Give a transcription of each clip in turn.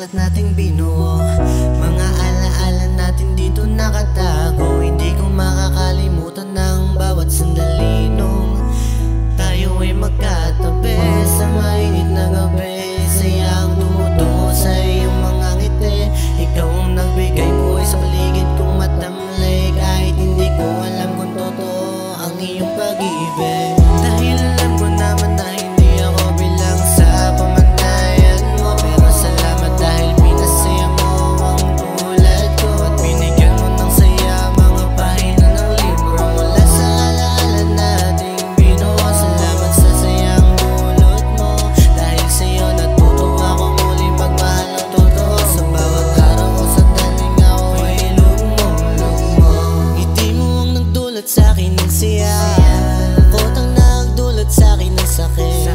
aklat nating binuo, mga alaala natin dito nakatago. Hindi ko makakalimutan ng bawat sandali nung tayo ay magkatabi sa mainit na gabi. Sayang tumutungo sa iyong mga ngiti, ikaw ang nagbigay buhay sa paligid kong matamlay. Kahit hindi ko alam kung totoo ang iyong pag-ibig, dahil alam ko naman na hindi ako bilang sa pamantayan mo. Pero salamat dahil pinasaya mo ang tulad ko at binigyan mo ng saya mga pahina ng libro mula sa alaala nating binuo. Salamat sa sayang dulot mo, dahil sa'yo natuto ako muli magmahal ng totoo. Sa bawat araw o sandaling ako ay lugmong-lugmo. Ngiti mo ang nagdulot sa'kin ng siya, kotang nagdulot sa'kin ng sakit.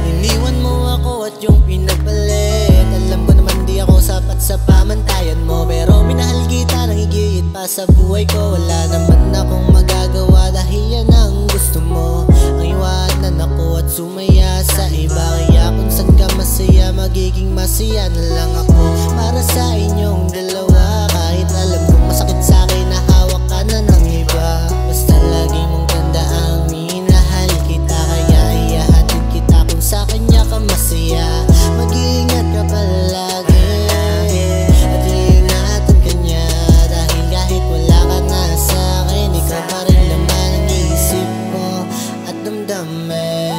Iniwan mo ako at yung pinapalit. Alam ko naman di ako sapat sa pamantayan mo, pero minahal kita nang higit pa sa buhay ko. Wala naman akong magagawa dahil yan ang gusto mo, ang iwanan ako at sumaya sa iba. Kaya kung saan ka masaya, magiging masaya na lang ako para sa inyong dalawa. Kahit alam kong masakit sa'kin na hawak ka na ng iba, basta lagi mong tandaan minahal kita. Kaya ihahatid kita kung sa kanya ka masaya. Mag-iingat ka palagi at iingatan ka niya, dahil kahit wala ka na sa'kin, ikaw pa rin laman ang isip ko at damdamin.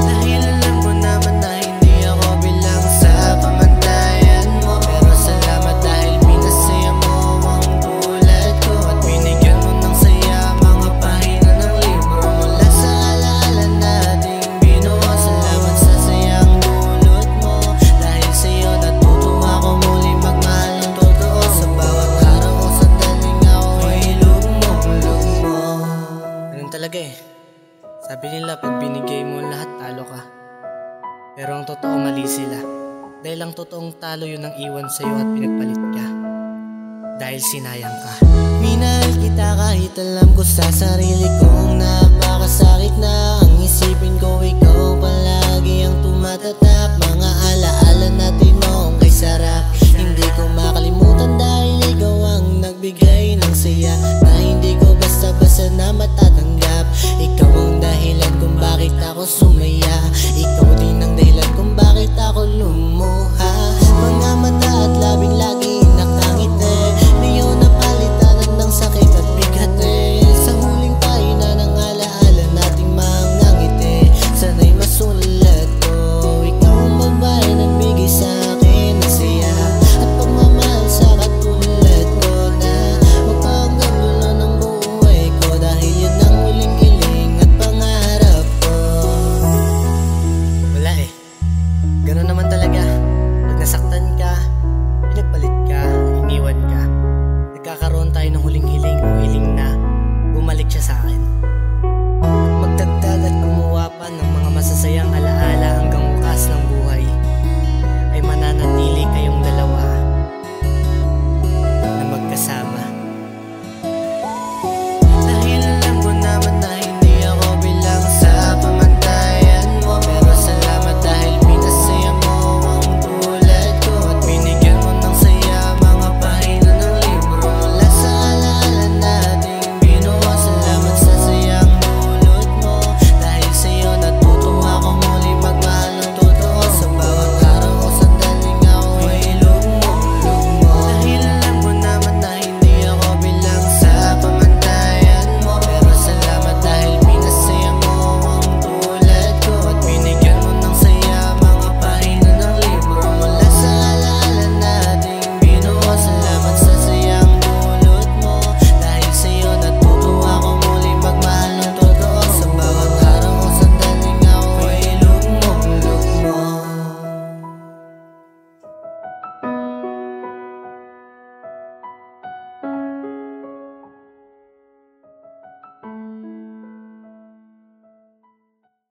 Dahil alam ko naman na hindi ako bilang sa pamantayan mo, pero salamat dahil pinasaya mo ang tulad ko at binigyan mo ng saya mga pahina ng libro mula sa alaala nating binuo. Salamat sa sayang dulot mo, dahil sa'yo natuto ako muli magmahal ng totoo. Sa bawat araw o sandaling ako ay lugmong-lugmo. Ganun talaga eh. Sabi nila pag binigay mo lahat talo ka, pero ang totoo mali sila, dahil ang totoong talo yun ang iwan sa'yo at pinagpalit ka dahil sinayang ka. Minahal kita kahit alam ko sa sarili kong na